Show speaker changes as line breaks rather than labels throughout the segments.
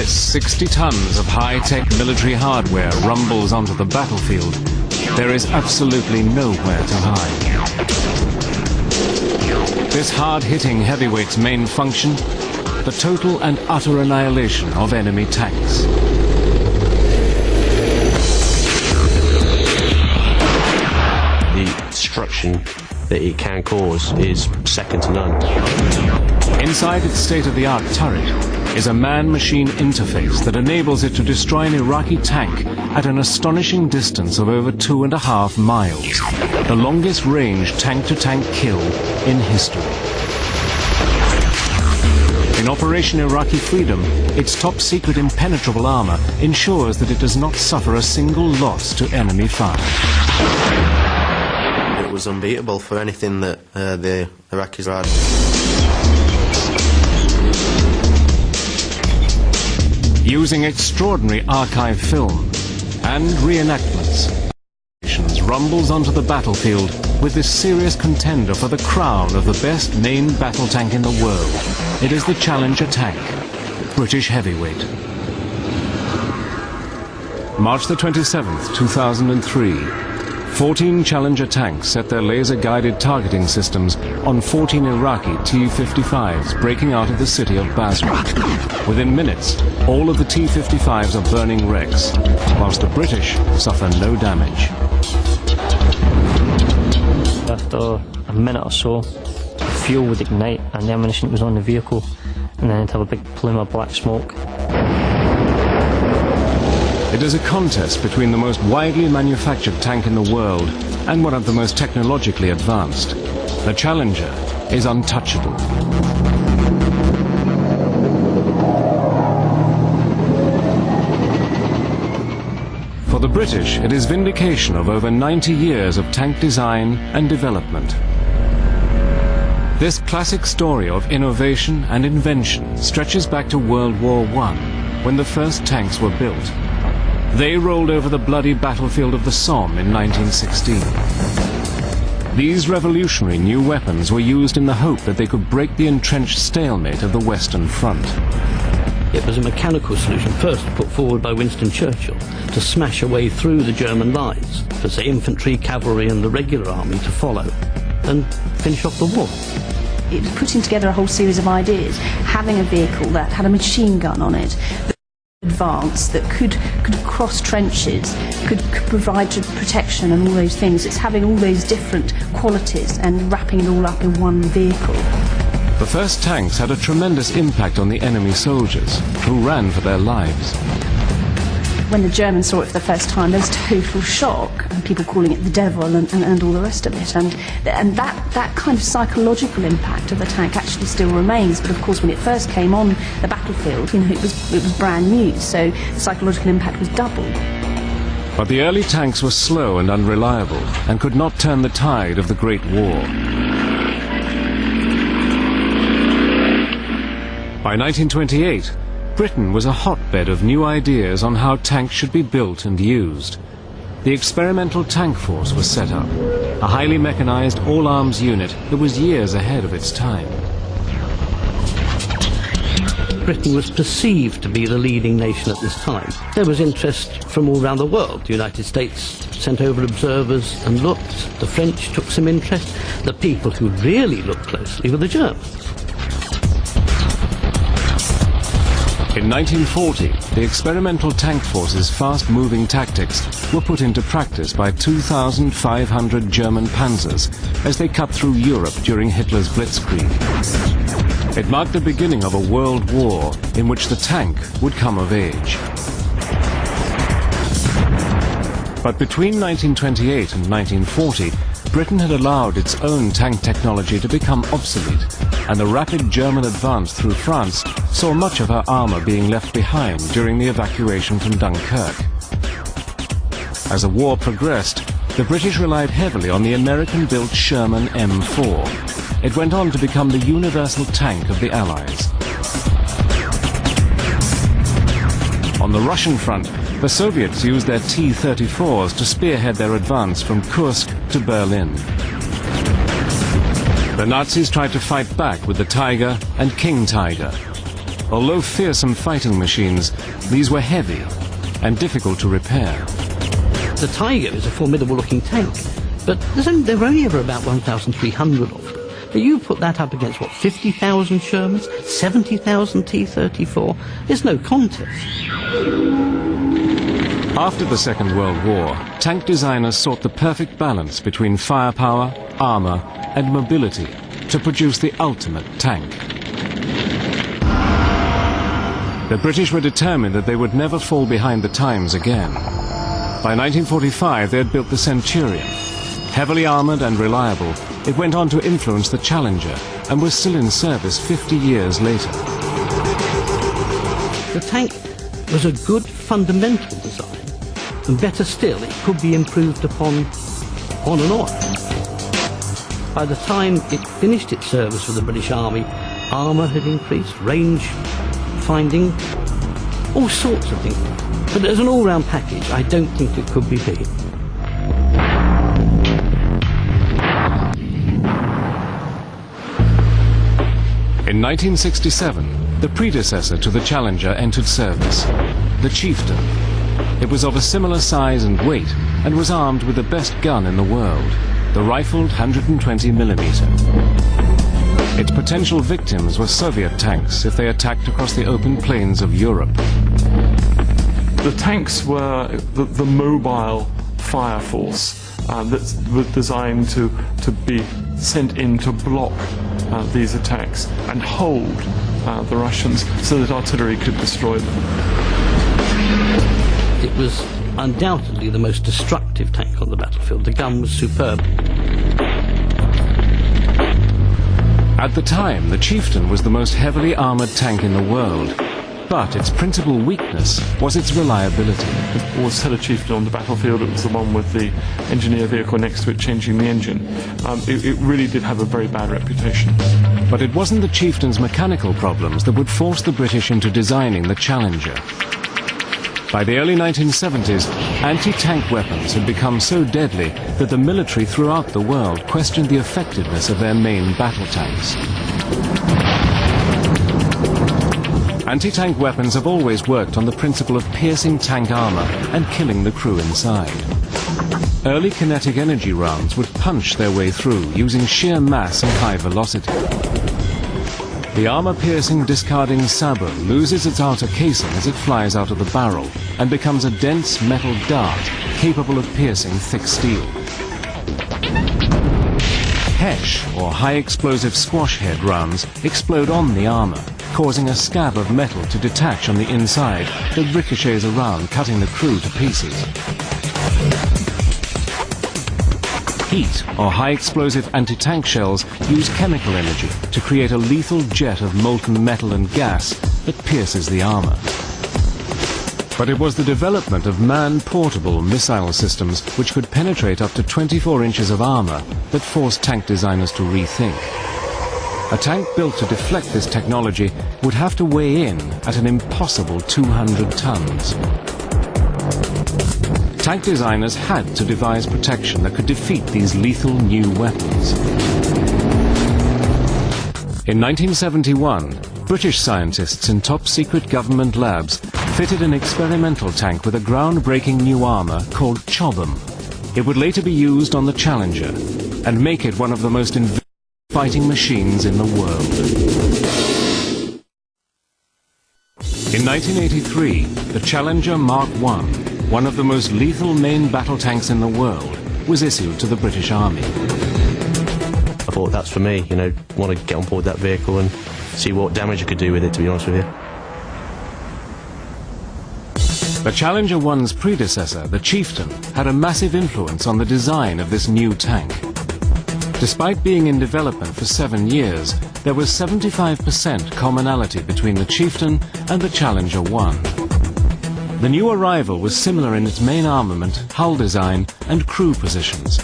this 60 tons of high-tech military hardware rumbles onto the battlefield, there is absolutely nowhere to hide. This hard-hitting heavyweight's main function? The total and utter annihilation of enemy tanks.
The destruction that it can cause is second to none.
Inside its state-of-the-art turret is a man-machine interface that enables it to destroy an Iraqi tank at an astonishing distance of over 2.5 miles, the longest range tank-to-tank kill in history. In Operation Iraqi Freedom, its top-secret impenetrable armor ensures that it does not suffer a single loss to enemy fire.
It was unbeatable for anything that the Iraqis had.
Using extraordinary archive film and reenactments, rumbles onto the battlefield with this serious contender for the crown of the best main battle tank in the world. It is the Challenger tank, British heavyweight. March the 27th, 2003. 14 Challenger tanks set their laser-guided targeting systems on 14 Iraqi T-55s breaking out of the city of Basra. Within minutes, all of the T-55s are burning wrecks, whilst the British suffer no damage.
After a minute or so, the fuel would ignite and the ammunition was on the vehicle, and then it'd have a big plume of black smoke.
It is a contest between the most widely manufactured tank in the world and one of the most technologically advanced. The Challenger is untouchable. For the British, it is vindication of over 90 years of tank design and development. This classic story of innovation and invention stretches back to World War I, when the first tanks were built. They rolled over the bloody battlefield of the Somme in 1916. These revolutionary new weapons were used in the hope that they could break the entrenched stalemate of the Western Front.
It was a mechanical solution first put forward by Winston Churchill to smash a way through the German lines, for say infantry, cavalry and the regular army to follow and finish off the war.
It was putting together a whole series of ideas, having a vehicle that had a machine gun on it, advanced, that could cross trenches, could provide protection and all those things. It's having all those different qualities and wrapping it all up in one vehicle.
The first tanks had a tremendous impact on the enemy soldiers, who ran for their lives.
When the Germans saw it for the first time, there was total shock, and people calling it the devil and all the rest of it. And that kind of psychological impact of the tank actually still remains. But of course, when it first came on the battlefield, you know, it was brand new, so the psychological impact was double.
But the early tanks were slow and unreliable, and could not turn the tide of the Great War. By 1928, Britain was a hotbed of new ideas on how tanks should be built and used. The Experimental Tank Force was set up, a highly mechanized all-arms unit that was years ahead of its time.
Britain was perceived to be the leading nation at this time. There was interest from all around the world. The United States sent over observers and looked. The French took some interest. The people who really looked closely were the Germans.
In 1940, the Experimental Tank Force's fast-moving tactics were put into practice by 2,500 German panzers as they cut through Europe during Hitler's Blitzkrieg. It marked the beginning of a world war in which the tank would come of age. But between 1928 and 1940, Britain had allowed its own tank technology to become obsolete, and the rapid German advance through France saw much of her armor being left behind during the evacuation from Dunkirk. As the war progressed, the British relied heavily on the American-built Sherman M4. It went on to become the universal tank of the Allies. On the Russian front, the Soviets used their T-34s to spearhead their advance from Kursk to Berlin. The Nazis tried to fight back with the Tiger and King Tiger. Although fearsome fighting machines, these were heavy and difficult to repair.
The Tiger is a formidable-looking tank, but there were only ever about 1,300 of them. But you put that up against, what, 50,000 Shermans, 70,000 T-34? There's no contest.
After the Second World War, tank designers sought the perfect balance between firepower, armour and mobility to produce the ultimate tank. The British were determined that they would never fall behind the times again. By 1945 they had built the Centurion. Heavily armoured and reliable, it went on to influence the Challenger and was still in service 50 years later.
The tank was a good fundamental design, and better still, it could be improved upon on and on. By the time it finished its service with the British Army, armour had increased, range finding, all sorts of things. But as an all-round package, I don't think it could be beat.
In 1967, the predecessor to the Challenger entered service, the Chieftain. It was of a similar size and weight and was armed with the best gun in the world, the rifled 120mm. Its potential victims were Soviet tanks if they attacked across the open plains of Europe.
The tanks were the mobile fire force that was designed to be sent in to block these attacks and hold the Russians so that artillery could destroy them.
It was undoubtedly the most destructive tank on the battlefield. The gun was superb.
At the time, the Chieftain was the most heavily armoured tank in the world, but its principal weakness was its reliability.
It was had a Chieftain on the battlefield. It was the one with the engineer vehicle next to it changing the engine. It really did have a very bad reputation.
But it wasn't the Chieftain's mechanical problems that would force the British into designing the Challenger. By the early 1970s, anti-tank weapons had become so deadly that the military throughout the world questioned the effectiveness of their main battle tanks. Anti-tank weapons have always worked on the principle of piercing tank armour and killing the crew inside. Early kinetic energy rounds would punch their way through using sheer mass and high velocity. The armour-piercing discarding sabre loses its outer casing as it flies out of the barrel and becomes a dense metal dart capable of piercing thick steel. HESH, or high-explosive squash head rounds, explode on the armour, causing a scab of metal to detach on the inside that ricochets around, cutting the crew to pieces. Heat, or high-explosive anti-tank shells, use chemical energy to create a lethal jet of molten metal and gas that pierces the armour. But it was the development of man-portable missile systems which could penetrate up to 24 inches of armour that forced tank designers to rethink. A tank built to deflect this technology would have to weigh in at an impossible 200 tons. Tank designers had to devise protection that could defeat these lethal new weapons. In 1971, British scientists in top-secret government labs fitted an experimental tank with a groundbreaking new armour called Chobham. It would later be used on the Challenger and make it one of the most fighting machines in the world. In 1983, the Challenger Mark I, one of the most lethal main battle tanks in the world, was issued to the British Army.
I thought, that's for me, you know, want to get on board that vehicle and see what damage I could do with it, to be honest with you.
The Challenger 1's predecessor, the Chieftain, had a massive influence on the design of this new tank. Despite being in development for 7 years, there was 75% commonality between the Chieftain and the Challenger 1. The new arrival was similar in its main armament, hull design and crew positions.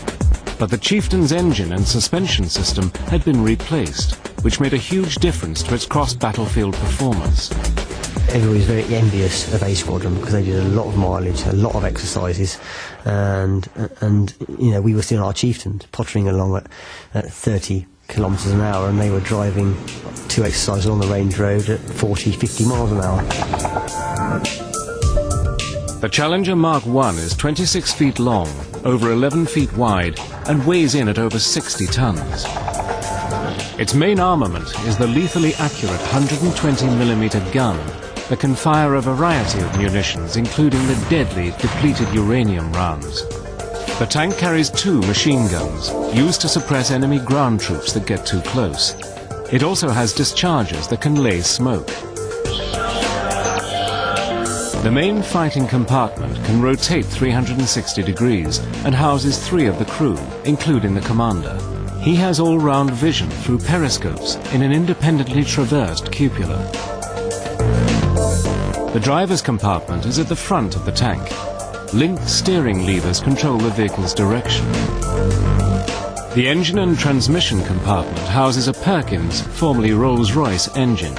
But the Chieftain's engine and suspension system had been replaced, which made a huge difference to its cross-battlefield performance.
Everybody's very envious of A Squadron because they did a lot of mileage, a lot of exercises, and you know, we were still our Chieftains, pottering along at 30 kilometres an hour, and they were driving 2 exercises on the range road at 40, 50 miles an hour.
The Challenger Mark I is 26 feet long, over 11 feet wide, and weighs in at over 60 tons. Its main armament is the lethally accurate 120mm gun that can fire a variety of munitions, including the deadly depleted uranium rounds. The tank carries 2 machine guns, used to suppress enemy ground troops that get too close. It also has dischargers that can lay smoke. The main fighting compartment can rotate 360 degrees and houses 3 of the crew, including the commander. He has all-round vision through periscopes in an independently traversed cupola. The driver's compartment is at the front of the tank. Linked steering levers control the vehicle's direction. The engine and transmission compartment houses a Perkins, formerly Rolls-Royce, engine.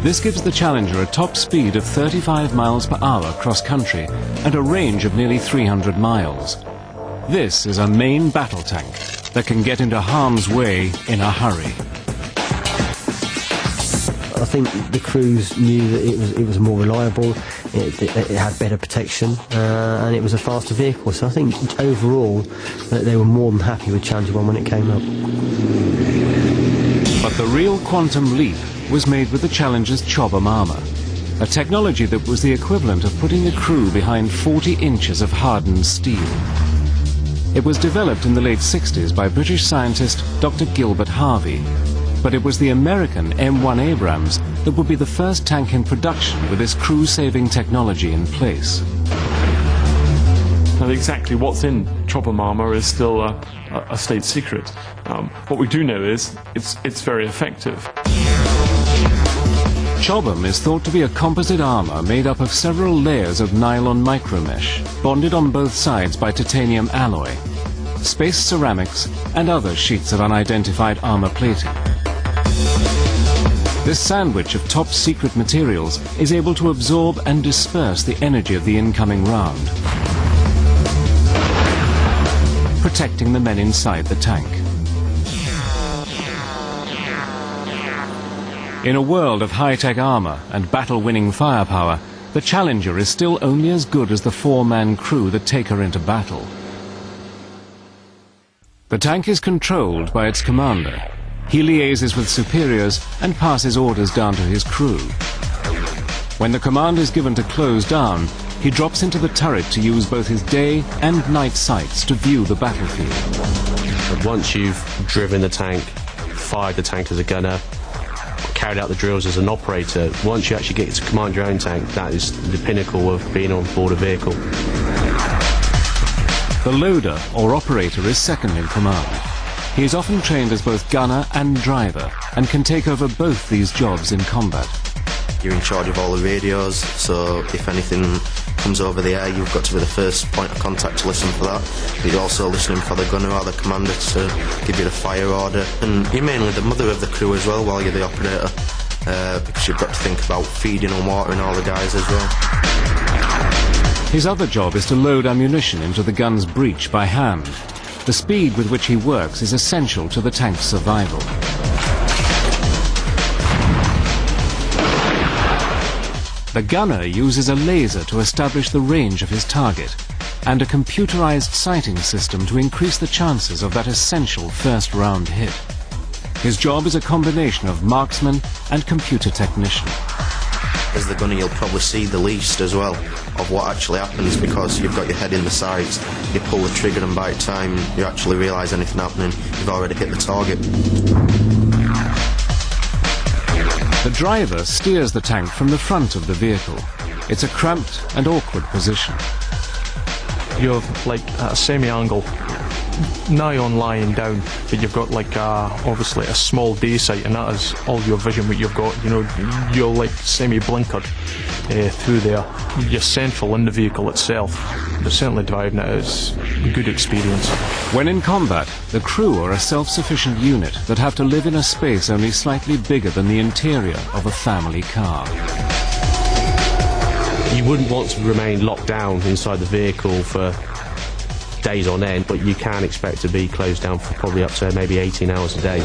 This gives the Challenger a top speed of 35 miles per hour cross-country and a range of nearly 300 miles. This is a main battle tank that can get into harm's way in a hurry.
I think the crews knew that it was more reliable, it had better protection, and it was a faster vehicle. So I think overall they were more than happy with Challenger 1 when it came up.
But the real quantum leap was made with the Challenger's Chobham armour, a technology that was the equivalent of putting the crew behind 40 inches of hardened steel. It was developed in the late 60s by British scientist Dr. Gilbert Harvey, but it was the American M1 Abrams that would be the first tank in production with this crew-saving technology in place.
Now, exactly what's in Chobham armour is still a state secret. What we do know is it's very effective.
Chobham is thought to be a composite armour made up of several layers of nylon micromesh, bonded on both sides by titanium alloy, space ceramics, and other sheets of unidentified armour plating. This sandwich of top-secret materials is able to absorb and disperse the energy of the incoming round, protecting the men inside the tank. In a world of high-tech armour and battle-winning firepower, the Challenger is still only as good as the 4-man crew that take her into battle. The tank is controlled by its commander. He liaises with superiors and passes orders down to his crew. When the command is given to close down, he drops into the turret to use both his day and night sights to view the battlefield.
But once you've driven the tank, fired the tank as a gunner, carried out the drills as an operator, once you actually get to command your own tank, that is the pinnacle of being on board a vehicle.
The loader, or operator, is second in command. He is often trained as both gunner and driver, and can take over both these jobs in combat.
You're in charge of all the radios, so if anything comes over the air, you've got to be the first point of contact to listen for that. You're also listening for the gunner or the commander to give you the fire order. And you're mainly the mother of the crew as well while you're the operator, because you've got to think about feeding and watering all the guys as well.
His other job is to load ammunition into the gun's breech by hand. The speed with which he works is essential to the tank's survival. The gunner uses a laser to establish the range of his target, and a computerized sighting system to increase the chances of that essential first round hit. His job is a combination of marksman and computer technician.
As the gunner, you'll probably see the least as well of what actually happens, because you've got your head in the sights, you pull the trigger, and by the time you actually realise anything happening, you've already hit the target.
The driver steers the tank from the front of the vehicle. It's a cramped and awkward position.
You're like at a semi-angle, nigh on lying down, but you've got like obviously a small day sight, and that is all your vision what you've got. You know, you're like semi-blinkered through there. You're central in the vehicle itself, but certainly driving it is a good experience.
When in combat, the crew are a self-sufficient unit that have to live in a space only slightly bigger than the interior of a family car.
You wouldn't want to remain locked down inside the vehicle for days on end, but you can expect to be closed down for probably up to maybe 18 hours a day.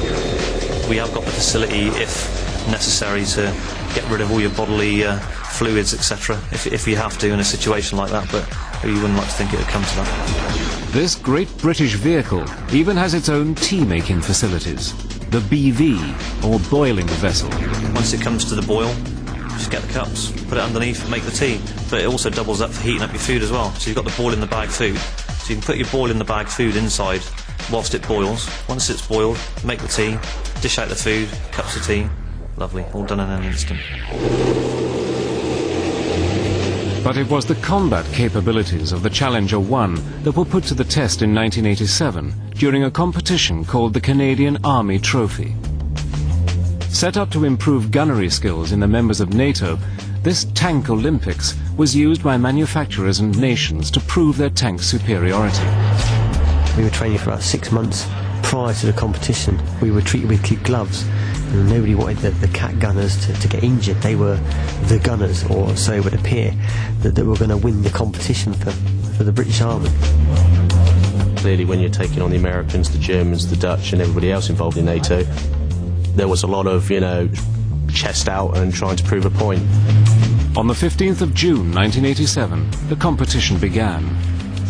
We have got the facility, if necessary, to get rid of all your bodily fluids, etc., if you have to in a situation like that, but you wouldn't like to think it would come to that.
This great British vehicle even has its own tea-making facilities, the BV, or boiling vessel.
Once it comes to the boil, just get the cups, put it underneath, make the tea, but it also doubles up for heating up your food as well. So you've got the boil in the bag food, so you can put your boil in the bag food inside whilst it boils. Once it's boiled, make the tea, dish out the food, cups of tea, lovely, all done in an instant.
But it was the combat capabilities of the Challenger 1 that were put to the test in 1987 during a competition called the Canadian Army Trophy. Set up to improve gunnery skills in the members of NATO, this Tank Olympics was used by manufacturers and nations to prove their tank superiority.
We were training for about 6 months prior to the competition. We were treated with kid gloves. And nobody wanted the cat gunners to get injured. They were the gunners, or so it would appear, that they were going to win the competition for the British Army.
Clearly, when you're taking on the Americans, the Germans, the Dutch and everybody else involved in NATO, there was a lot of, chest out and trying to prove a point.
On the 15th of June 1987, the competition began.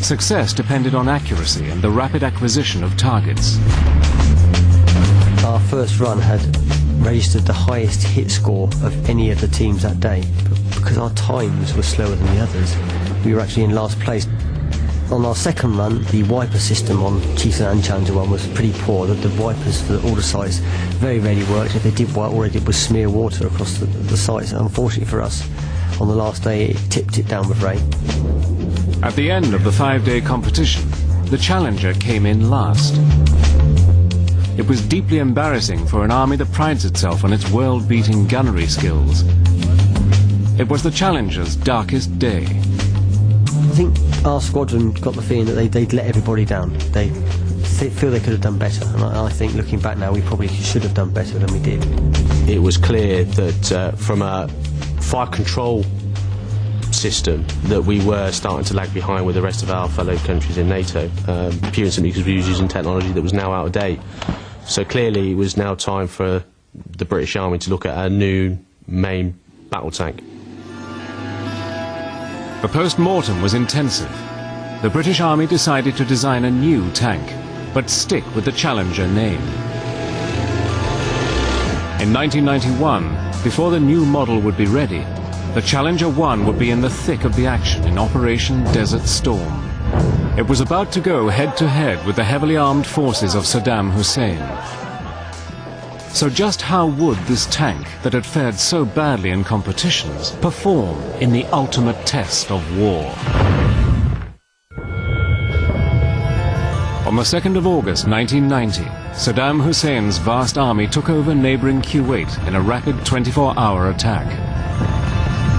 Success depended on accuracy and the rapid acquisition of targets.
Our first run had registered the highest hit score of any of the teams that day. But because our times were slower than the others, we were actually in last place. On our second run, the wiper system on Chieftain and Challenger 1 was pretty poor. The wipers for all the sites very rarely worked. If they did work, all they did was smear water across the sites. Unfortunately for us, on the last day it tipped it down with rain.
At the end of the 5-day competition, the Challenger came in last. It was deeply embarrassing for an army that prides itself on its world-beating gunnery skills. It was the Challenger's darkest day.
I think our squadron got the feeling that they'd let everybody down. They feel they could have done better, and I think looking back now we probably should have done better than we did.
It was clear that from a fire control system that we were starting to lag behind with the rest of our fellow countries in NATO, purely simply because we were using technology that was now out of date. So clearly it was now time for the British Army to look at a new main battle tank.
The post-mortem was intensive. The British Army decided to design a new tank, but stick with the Challenger name. In 1991, before the new model would be ready, the Challenger 1 would be in the thick of the action in Operation Desert Storm. It was about to go head-to-head with the heavily armed forces of Saddam Hussein. So just how would this tank, that had fared so badly in competitions, perform in the ultimate test of war? On the 2nd of August 1990, Saddam Hussein's vast army took over neighboring Kuwait in a rapid 24-hour attack.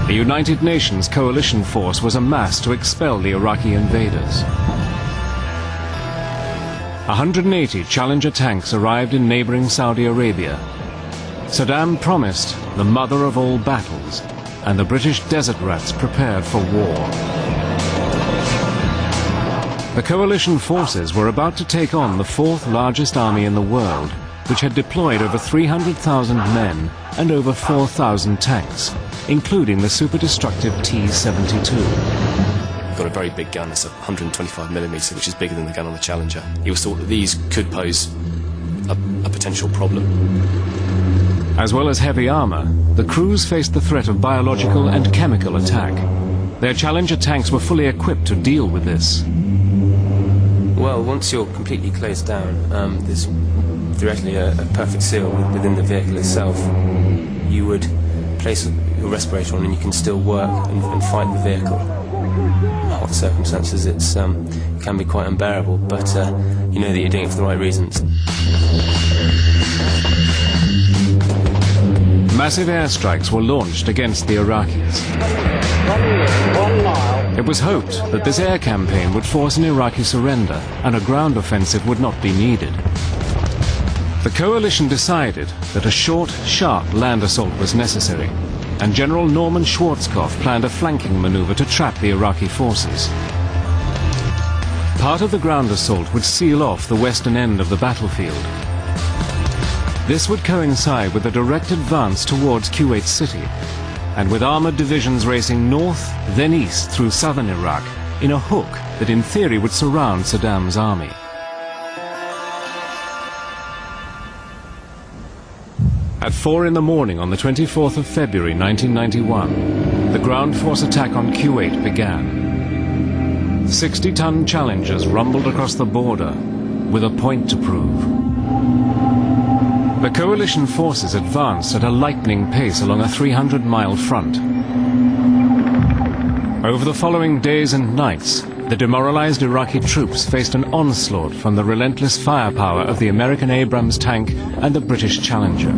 The United Nations coalition force was amassed to expel the Iraqi invaders. 180 Challenger tanks arrived in neighboring Saudi Arabia. Saddam promised the mother of all battles, and the British desert rats prepared for war. The coalition forces were about to take on the 4th largest army in the world, which had deployed over 300,000 men and over 4,000 tanks, including the super-destructive T-72.
We've got a very big gun, it's 125mm, which is bigger than the gun on the Challenger. It was thought that these could pose a potential problem.
As well as heavy armour, the crews faced the threat of biological and chemical attack. Their Challenger tanks were fully equipped to deal with this.
Well, once you're completely closed down, there's theoretically a perfect seal within the vehicle itself. You would place your respirator on and you can still work and fight the vehicle. In hot circumstances it can be quite unbearable, but you know that you're doing it for the right reasons.
Massive airstrikes were launched against the Iraqis. It was hoped that this air campaign would force an Iraqi surrender and a ground offensive would not be needed. The coalition decided that a short, sharp land assault was necessary, and General Norman Schwarzkopf planned a flanking maneuver to trap the Iraqi forces. Part of the ground assault would seal off the western end of the battlefield. This would coincide with a direct advance towards Kuwait City, and with armoured divisions racing north, then east through southern Iraq, in a hook that in theory would surround Saddam's army. At 4 in the morning on the 24th of February 1991, the ground force attack on Kuwait began. 60-ton Challengers rumbled across the border with a point to prove. The coalition forces advanced at a lightning pace along a 300-mile front. Over the following days and nights, the demoralized Iraqi troops faced an onslaught from the relentless firepower of the American Abrams tank and the British Challenger.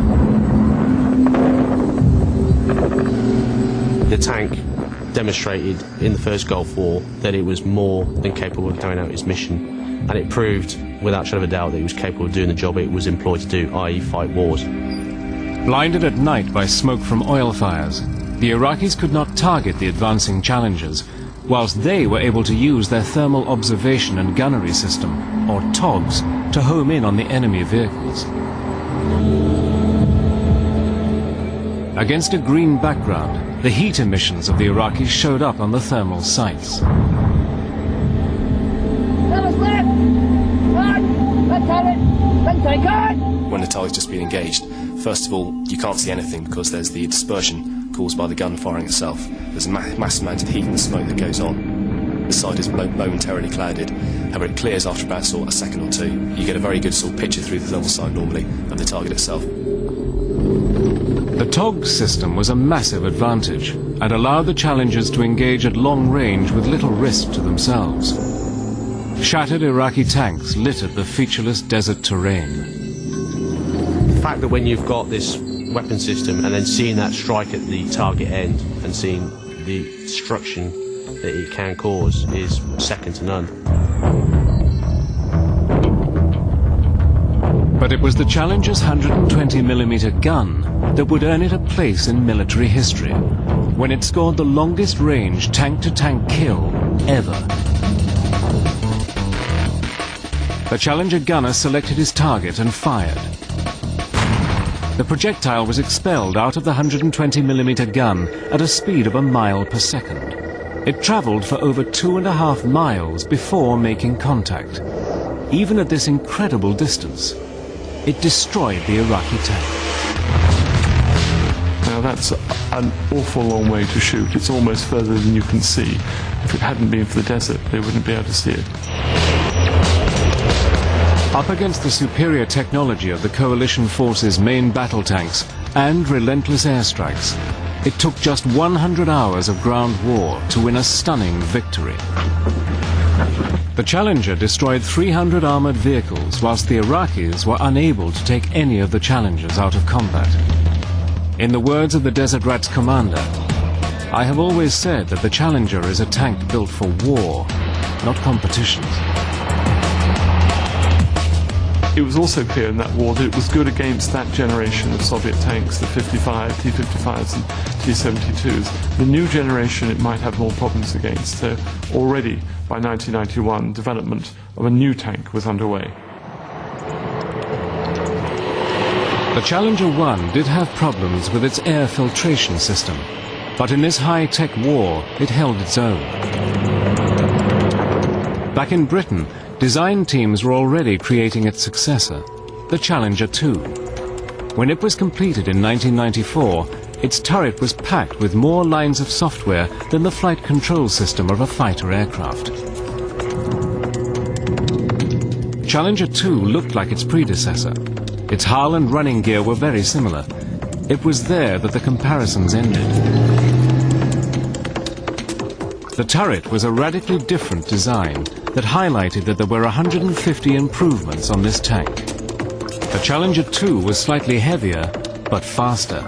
The tank demonstrated in the first Gulf War that it was more than capable of carrying out its mission, and it proved without shadow of a doubt that it was capable of doing the job it was employed to do, i.e. fight wars.
Blinded at night by smoke from oil fires, the Iraqis could not target the advancing Challengers, whilst they were able to use their thermal observation and gunnery system, or TOGs, to home in on the enemy vehicles. Against a green background, the heat emissions of the Iraqis showed up on the thermal sights.
When the target's just been engaged, first of all, you can't see anything because there's the dispersion caused by the gun firing itself. There's a massive amount of heat and smoke that goes on. The side is momentarily clouded. However, it clears after about a second or two. You get a very good picture through the thermal sight normally of the target itself.
The TOG system was a massive advantage and allowed the Challengers to engage at long range with little risk to themselves. Shattered Iraqi tanks littered the featureless desert terrain.
The fact that when you've got this weapon system and then seeing that strike at the target end and seeing the destruction that it can cause is second to none.
But it was the Challenger's 120mm gun that would earn it a place in military history when it scored the longest range tank-to-tank kill ever. The Challenger gunner selected his target and fired. The projectile was expelled out of the 120mm gun at a speed of 1 mile per second. It travelled for over 2.5 miles before making contact. Even at this incredible distance, it destroyed the Iraqi tank.
Now that's an awful long way to shoot. It's almost further than you can see. If it hadn't been for the desert, they wouldn't be able to see it.
Up against the superior technology of the coalition forces' main battle tanks and relentless airstrikes, it took just 100 hours of ground war to win a stunning victory. The Challenger destroyed 300 armoured vehicles, whilst the Iraqis were unable to take any of the Challengers out of combat. In the words of the Desert Rat's commander, "I have always said that the Challenger is a tank built for war, not competitions."
It was also clear in that war that it was good against that generation of Soviet tanks, the 55, T-55s and T-72s. The new generation it might have more problems against. So already by 1991, development of a new tank was underway.
The Challenger 1 did have problems with its air filtration system, but in this high-tech war, it held its own. Back in Britain, design teams were already creating its successor, the Challenger 2. When it was completed in 1994, its turret was packed with more lines of software than the flight control system of a fighter aircraft. Challenger 2 looked like its predecessor. Its hull and running gear were very similar. It was there that the comparisons ended. The turret was a radically different design that highlighted that there were 150 improvements on this tank. The Challenger 2 was slightly heavier, but faster.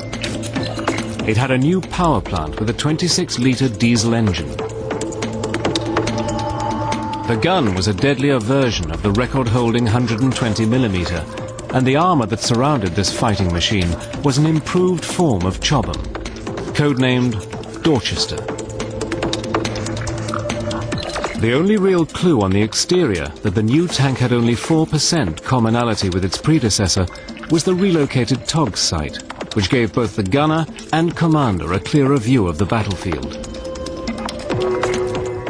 It had a new power plant with a 26-litre diesel engine. The gun was a deadlier version of the record-holding 120mm, and the armour that surrounded this fighting machine was an improved form of Chobham, codenamed Dorchester. The only real clue on the exterior that the new tank had only 4% commonality with its predecessor was the relocated TOG sight, which gave both the gunner and commander a clearer view of the battlefield.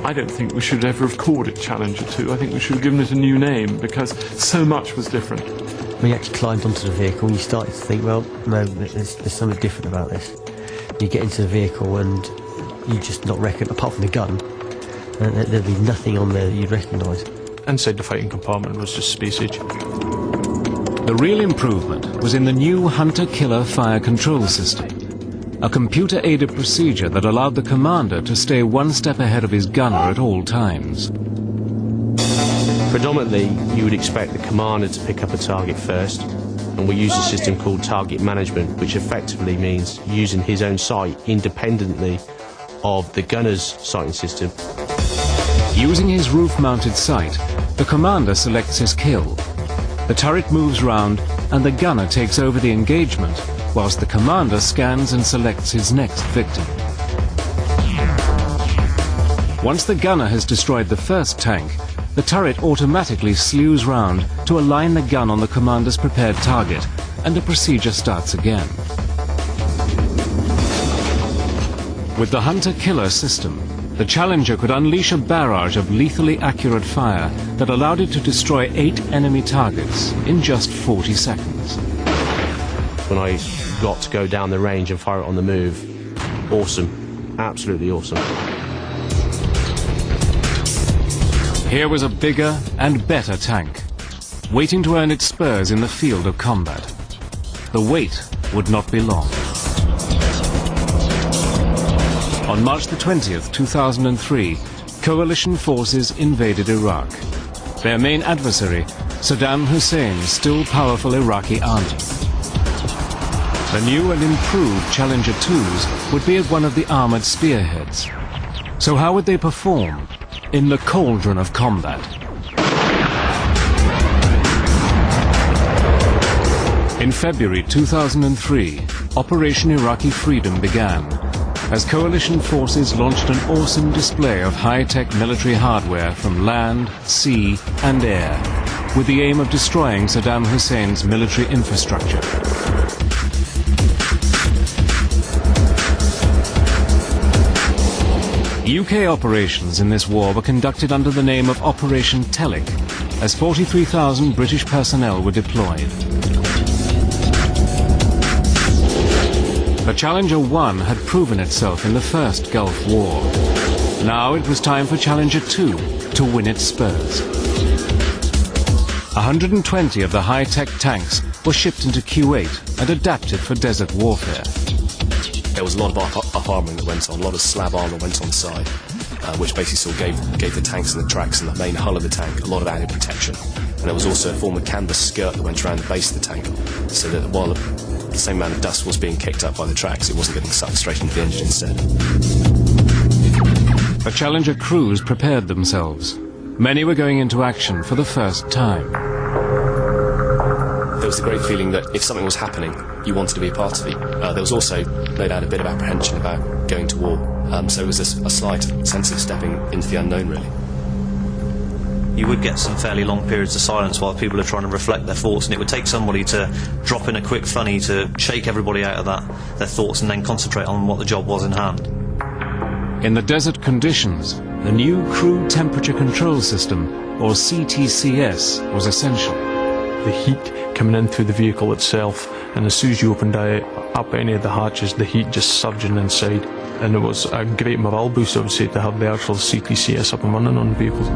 I don't think we should ever have called it Challenger 2. I think we should have given it a new name because so much was different.
When you actually climbed onto the vehicle, you started to think, well, no, there's something different about this. You get into the vehicle and you just not reckon, apart from the gun, there'd be nothing on there that you'd recognise.
Inside the fighting compartment was just space age.
The real improvement was in the new hunter-killer fire control system, a computer-aided procedure that allowed the commander to stay one step ahead of his gunner at all times.
Predominantly, you would expect the commander to pick up a target first, and we use a system called target management, which effectively means using his own sight independently of the gunner's sighting system.
Using his roof-mounted sight, the commander selects his kill. The turret moves round and the gunner takes over the engagement, whilst the commander scans and selects his next victim. Once the gunner has destroyed the first tank, the turret automatically slews round to align the gun on the commander's prepared target, and the procedure starts again. With the hunter-killer system, the Challenger could unleash a barrage of lethally accurate fire that allowed it to destroy 8 enemy targets in just 40 seconds.
When I got to go down the range and fire it on the move, awesome, absolutely awesome.
Here was a bigger and better tank, waiting to earn its spurs in the field of combat. The wait would not be long. On March the 20th, 2003, coalition forces invaded Iraq. Their main adversary, Saddam Hussein's still powerful Iraqi army. The new and improved Challenger 2s would be at one of the armoured spearheads. So how would they perform in the cauldron of combat? In February 2003, Operation Iraqi Freedom began, as coalition forces launched an awesome display of high-tech military hardware from land, sea and air, with the aim of destroying Saddam Hussein's military infrastructure. UK operations in this war were conducted under the name of Operation Telic, as 43,000 British personnel were deployed. The Challenger 1 had proven itself in the first Gulf War. Now it was time for Challenger 2 to win its spurs. 120 of the high-tech tanks were shipped into Kuwait and adapted for desert warfare.
There was a lot of up-armouring that went on, a lot of slab armour went on side, which basically sort of gave the tanks and the tracks and the main hull of the tank a lot of added protection. And there was also a form of canvas skirt that went around the base of the tank, so that while the same amount of dust was being kicked up by the tracks, it wasn't getting sucked straight into the engine instead.
The Challenger crews prepared themselves. Many were going into action for the first time.
There was the great feeling that if something was happening, you wanted to be a part of it. There was also, no doubt, a bit of apprehension about going to war. So it was a slight sense of stepping into the unknown, really.
You would get some fairly long periods of silence while people are trying to reflect their thoughts, and it would take somebody to drop in a quick funny to shake everybody out of their thoughts and then concentrate on what the job was in hand.
In the desert conditions, the new Crude Temperature Control System, or CTCS, was essential.
The heat coming in through the vehicle itself, and as soon as you opened up any of the hatches, the heat just surging inside. And it was a great morale boost, I would say, to have the actual CTCS up and running on vehicles.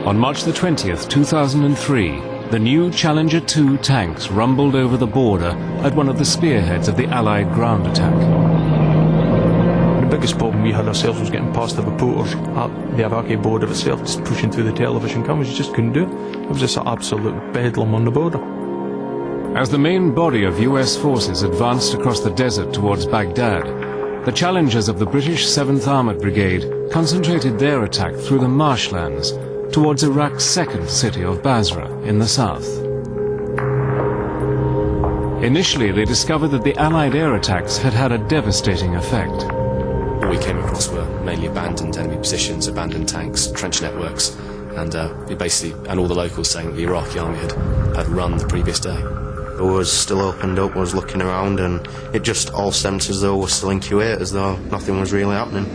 On March the 20th, 2003, the new Challenger 2 tanks rumbled over the border at one of the spearheads of the Allied ground attack.
The biggest problem we had ourselves was getting past the reporters at the Iraqi border itself, just pushing through the television cameras. You just couldn't do it. It was just an absolute bedlam on the border.
As the main body of US forces advanced across the desert towards Baghdad, the Challengers of the British 7th Armoured Brigade concentrated their attack through the marshlands towards Iraq's second city of Basra in the south. Initially, they discovered that the Allied air attacks had had a devastating effect.
we came across were mainly abandoned enemy positions, abandoned tanks, trench networks, and all the locals saying that the Iraqi army had run the previous day.
It was still opened up, was looking around, and it just all seemed as though we're still in Kuwait, as though nothing was really happening.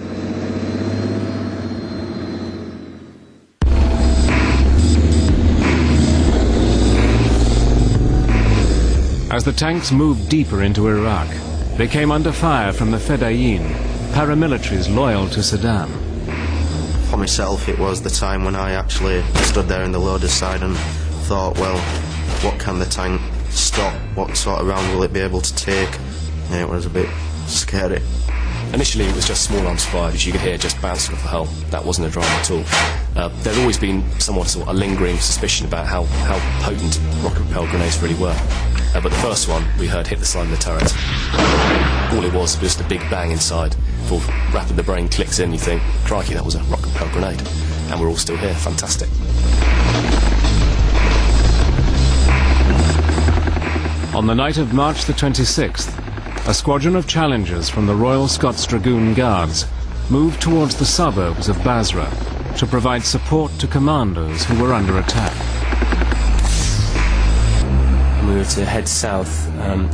As the tanks moved deeper into Iraq, they came under fire from the Fedayeen, paramilitaries loyal to Saddam.
For myself, it was the time when I actually stood there in the loader's side and thought, well, what can the tank stop? What sort of round will it be able to take? And it was a bit scary.
Initially it was just small arms fire that you could hear just bouncing off the hull. That wasn't a drama at all. There'd always been somewhat sort of a lingering suspicion about how potent rocket-propelled grenades really were. But the first one we heard hit the side of the turret. All it was just a big bang inside. Full rapid the brain clicks in, you think, crikey, that was a rocket-propelled grenade. And we're all still here, fantastic.
On the night of March the 26th, a squadron of Challengers from the Royal Scots Dragoon Guards moved towards the suburbs of Basra to provide support to commandos who were under attack.
We were to head south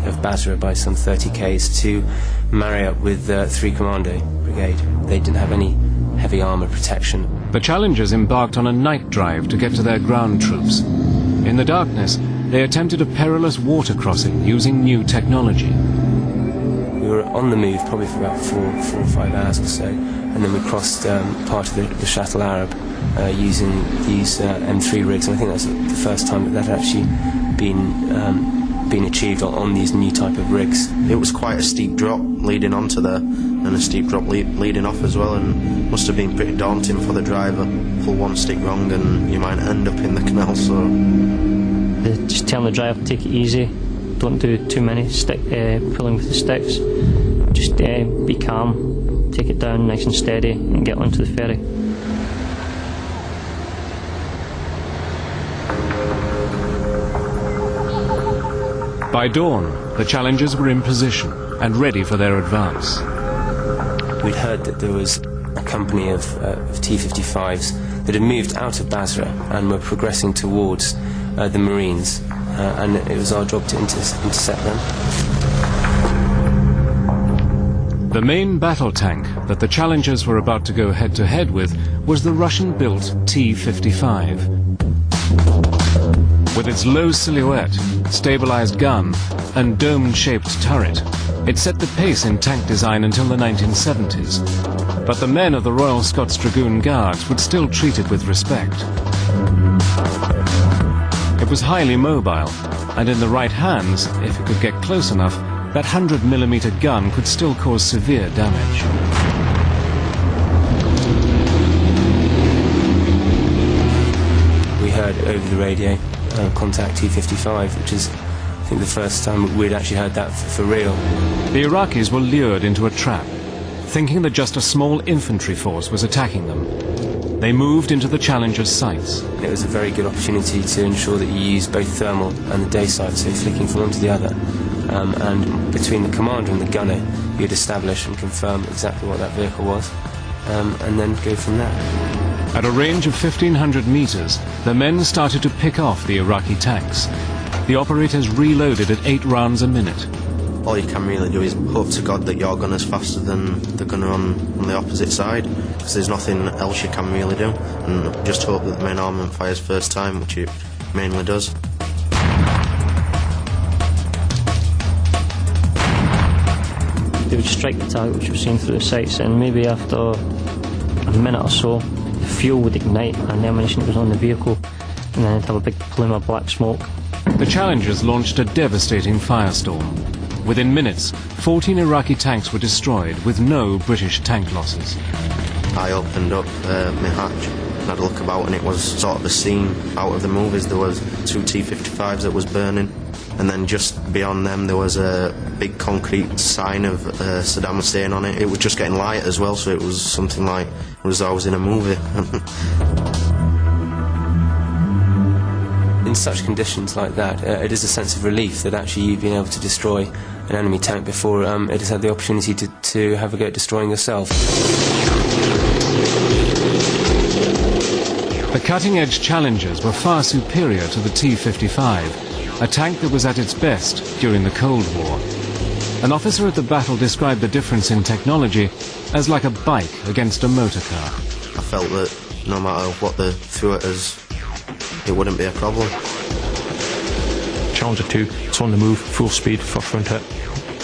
of Basra by some 30 k's to marry up with 3 Commando Brigade. They didn't have any heavy armour protection.
The Challengers embarked on a night drive to get to their ground troops. In the darkness, they attempted a perilous water crossing using new technology.
We were on the move probably for about 4 or 5 hours or so, and then we crossed part of the Shatt al-Arab using these M3 rigs, and I think that's the first time that had actually been achieved on these new type of rigs.
It was quite a steep drop leading onto there, and a steep drop leading off as well, and must have been pretty daunting for the driver. Pull one stick wrong and you might end up in the canal, so...
Just telling the driver to take it easy, don't do too many pulling with the sticks, just be calm, take it down nice and steady and get onto the ferry.
By dawn, the Challengers were in position and ready for their advance.
We'd heard that there was a company of T-55s that had moved out of Basra and were progressing towards the Marines, and it was our job to intercept them.
The main battle tank that the Challengers were about to go head-to-head with was the Russian-built T-55. With its low silhouette, stabilized gun, and dome-shaped turret, it set the pace in tank design until the 1970s. But the men of the Royal Scots Dragoon Guards would still treat it with respect. It was highly mobile, and in the right hands, if it could get close enough, that 100mm gun could still cause severe damage.
We heard over the radio, contact T-55, which is, I think, the first time we'd actually heard that for real.
The Iraqis were lured into a trap, thinking that just a small infantry force was attacking them. They moved into the Challengers' sights.
It was a very good opportunity to ensure that you use both thermal and the day sight, so flicking from one to the other. And between the commander and the gunner, you'd establish and confirm exactly what that vehicle was, and then go from there.
At a range of 1,500 meters, the men started to pick off the Iraqi tanks. The operators reloaded at 8 rounds a minute.
All you can really do is hope to God that your gunner's faster than the gunner on the opposite side, because there's nothing else you can really do, and just hope that the main armament fires first time, which it mainly does.
They would strike the target which was seen through the sights, and maybe after a minute or so, the fuel would ignite and the ammunition that was on the vehicle, and then it'd have a big plume of black smoke.
The Challengers launched a devastating firestorm. Within minutes, 14 Iraqi tanks were destroyed with no British tank losses.
I opened up my hatch and had a look about, and it was sort of a scene out of the movies. There was 2 T-55s that was burning, and then just beyond them there was a big concrete sign of Saddam Hussein on it. It was just getting light as well, so it was something like it was always in a movie.
in such conditions like that, it is a sense of relief that actually you've been able to destroy an enemy tank before it has had the opportunity to have a go at destroying yourself.
The cutting-edge Challengers were far superior to the T-55, a tank that was at its best during the Cold War. An officer at the battle described the difference in technology as like a bike against a motor car.
I felt that no matter what they threw at us, it wouldn't be a problem.
Challenger 2, it's on the move, full speed, first round hit,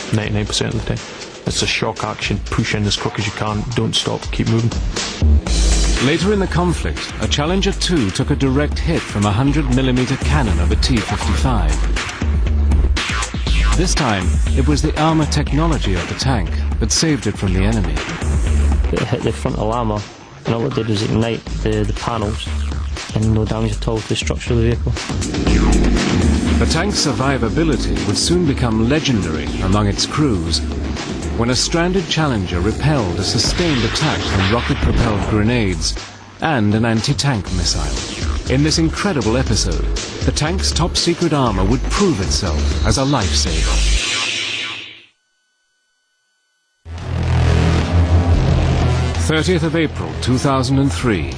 99% of the time. It's a shock action, push in as quick as you can, don't stop, keep moving.
Later in the conflict, a Challenger 2 took a direct hit from a 100mm cannon of a T-55. This time, it was the armour technology of the tank that saved it from the enemy.
It hit the frontal armour, and all it did was ignite the panels, and no damage at all to the structure of the vehicle.
The tank's survivability would soon become legendary among its crews when a stranded Challenger repelled a sustained attack from rocket-propelled grenades and an anti-tank missile. In this incredible episode, the tank's top-secret armour would prove itself as a lifesaver. 30th of April 2003.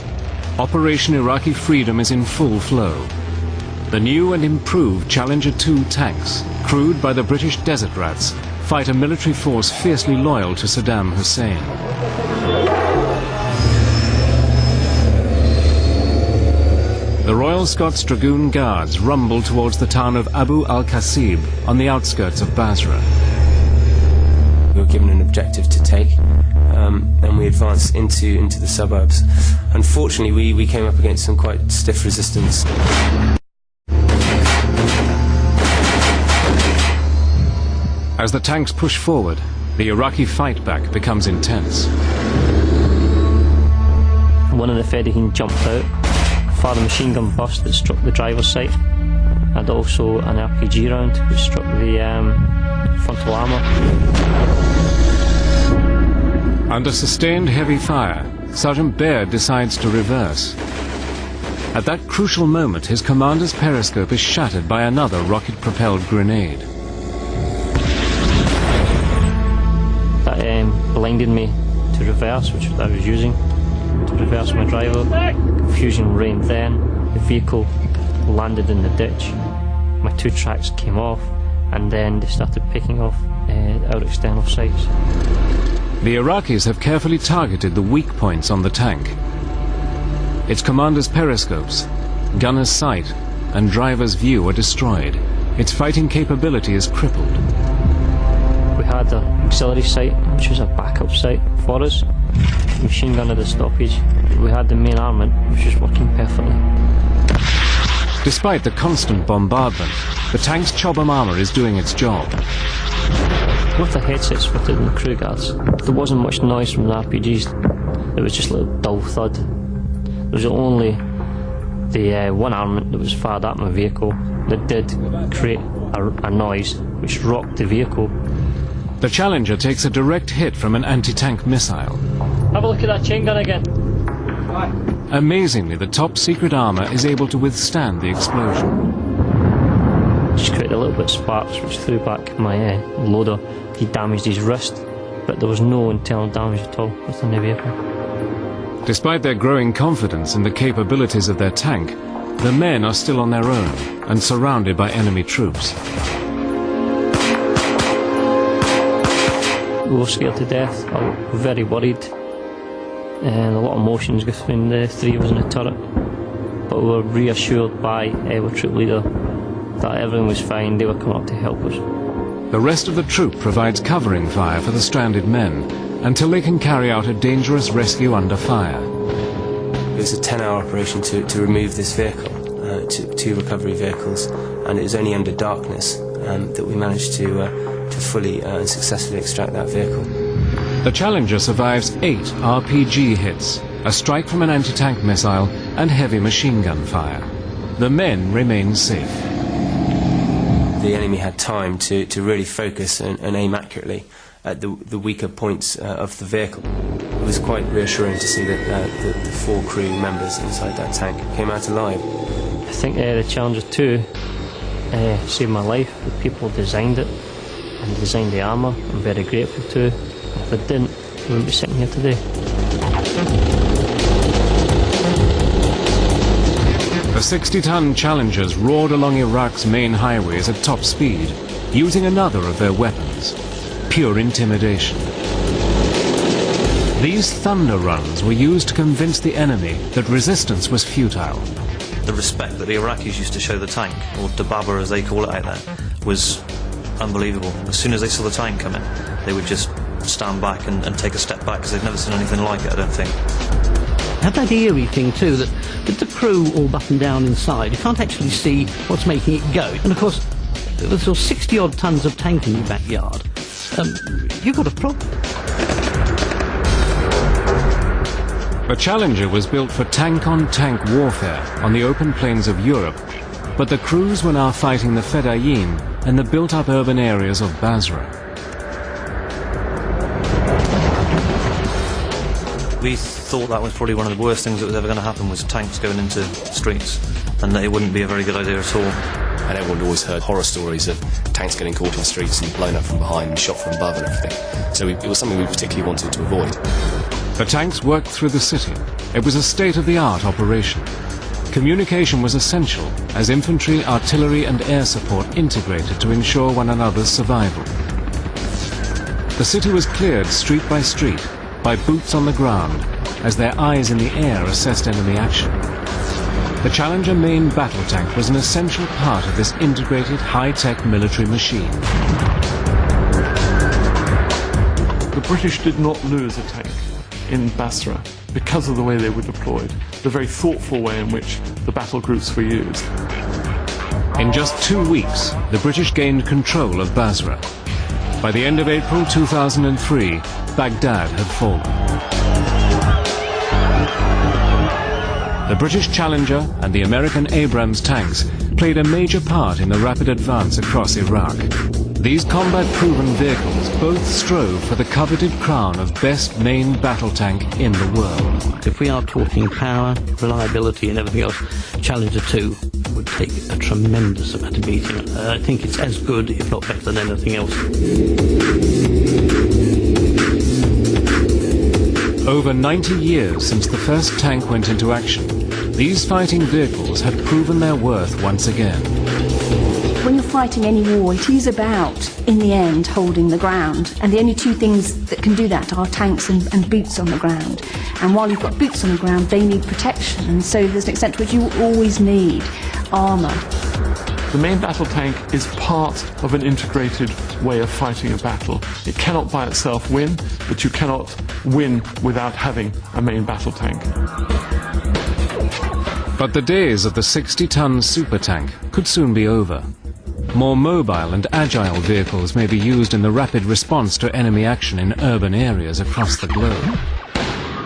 Operation Iraqi Freedom is in full flow. The new and improved Challenger 2 tanks, crewed by the British Desert Rats, fight a military force fiercely loyal to Saddam Hussein. The Royal Scots Dragoon Guards rumble towards the town of Abu al-Kasib on the outskirts of Basra.
We were given an objective to take, and we advanced into the suburbs. Unfortunately, we came up against some quite stiff resistance.
As the tanks push forward, the Iraqi fight back becomes intense.
One of the Fedayeen jumped out, fired a machine gun burst that struck the driver's side, and also an RPG round which struck the frontal armour.
Under sustained heavy fire, Sergeant Baird decides to reverse. At that crucial moment, his commander's periscope is shattered by another rocket-propelled grenade.
That blinded me to reverse, which I was using to reverse my driver. Confusion reigned then. The vehicle landed in the ditch. My two tracks came off, and then they started picking off our external sights.
The Iraqis have carefully targeted the weak points on the tank. Its commander's periscopes, gunner's sight, and driver's view are destroyed. Its fighting capability is crippled.
We had an auxiliary sight, which was a backup sight for us. Machine gun at the stoppage. We had the main armament, which was working perfectly.
Despite the constant bombardment, the tank's Chobham armour is doing its job.
With the headsets fitted in the crew guards, there wasn't much noise from the RPGs. It was just a little dull thud. There was only the one armament that was fired at my vehicle that did create a noise which rocked the vehicle.
The Challenger takes a direct hit from an anti-tank missile.
Have a look at that chain gun again.
Amazingly, the top-secret armour is able to withstand the explosion.
Just created a little bit of sparks which threw back my loader. He damaged his wrist, but there was no internal damage at all within the vehicle.
Despite their growing confidence in the capabilities of their tank, the men are still on their own and surrounded by enemy troops.
We were scared to death, very worried, and a lot of emotions between the three of us in the turret. But we were reassured by our troop leader that everything was fine, they were coming up to help us.
The rest of the troop provides covering fire for the stranded men until they can carry out a dangerous rescue under fire.
It was a 10-hour operation to remove this vehicle, two recovery vehicles, and it was only under darkness that we managed to fully and successfully extract that vehicle.
The Challenger survives 8 RPG hits, a strike from an anti-tank missile, and heavy machine gun fire. The men remain safe.
The enemy had time to really focus and aim accurately at the weaker points of the vehicle. It was quite reassuring to see that the 4 crew members inside that tank came out alive.
think the Challenger 2 saved my life. The people designed it and designed the armour. I'm very grateful to. If I didn't, I wouldn't be sitting here today.
The 60-ton Challengers roared along Iraq's main highways at top speed, using another of their weapons, pure intimidation. These thunder runs were used to convince the enemy that resistance was futile.
The respect that the Iraqis used to show the tank, or Dababa as they call it out there, was unbelievable. As soon as they saw the tank come in, they would just stand back and take a step back, because they've never seen anything like it, I don't think.
Had that eerie thing too, that with the crew all buttoned down inside, you can't actually see what's making it go. And of course, with sort of 60-odd tons of tank in your backyard, you've got a problem.
The Challenger was built for tank-on-tank warfare on the open plains of Europe, but the crews were now fighting the Fedayeen and the built-up urban areas of Basra.
We thought that was probably one of the worst things that was ever going to happen, was tanks going into streets, and that it wouldn't be a very good idea at all.
And everyone always heard horror stories of tanks getting caught in the streets and blown up from behind and shot from above and everything. So it was something we particularly wanted to avoid.
The tanks worked through the city. It was a state-of-the-art operation. Communication was essential as infantry, artillery and air support integrated to ensure one another's survival. The city was cleared street by street by boots on the ground as their eyes in the air assessed enemy action. The Challenger main battle tank was an essential part of this integrated high-tech military machine.
The British did not lose a tank in Basra because of the way they were deployed, the very thoughtful way in which the battle groups were used.
In just 2 weeks, the British gained control of Basra. By the end of April 2003, Baghdad had fallen. The British Challenger and the American Abrams tanks played a major part in the rapid advance across Iraq. These combat-proven vehicles both strove for the coveted crown of best main battle tank in the world.
If we are talking power, reliability and everything else, Challenger 2 would take a tremendous amount of beating. I think it's as good, if not better than anything else.
Over 90 years since the first tank went into action, these fighting vehicles had proven their worth once again.
When you're fighting any war, it is about, in the end, holding the ground. And the only two things that can do that are tanks and boots on the ground. And while you've got boots on the ground, they need protection. And so there's an extent to which you always need armour.
The main battle tank is part of an integrated way of fighting a battle. It cannot by itself win, but you cannot win without having a main battle tank.
But the days of the 60-ton super tank could soon be over. More mobile and agile vehicles may be used in the rapid response to enemy action in urban areas across the globe.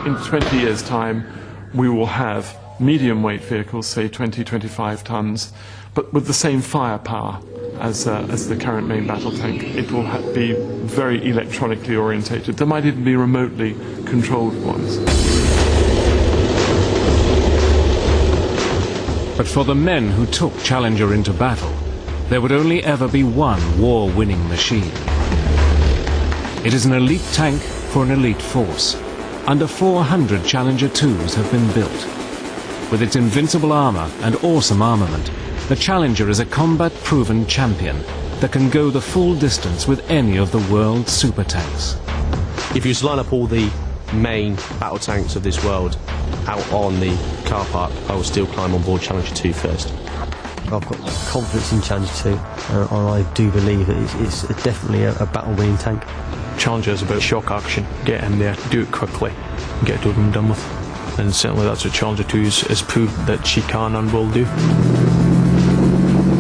In 20 years' time, we will have medium-weight vehicles, say 20-25 tons, but with the same firepower as the current main battle tank. It will be very electronically orientated. There might even be remotely controlled ones.
But for the men who took Challenger into battle, there would only ever be one war-winning machine. It is an elite tank for an elite force. Under 400 Challenger 2s have been built. With its invincible armour and awesome armament, the Challenger is a combat-proven champion that can go the full distance with any of the world's super tanks.
If you just line up all the main battle tanks of this world out on the car park, I will still climb on board Challenger 2 first.
I've got confidence in Challenger 2, and I do believe that it's definitely a battle-winning tank.
Challenger is about shock action. Get in there, do it quickly, and get it over and done with. And certainly that's what Challenger 2 has proved that she can and will do.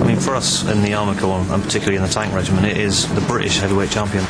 I mean, for us in the Armour Corps, and particularly in the Tank Regiment, it is the British heavyweight champion.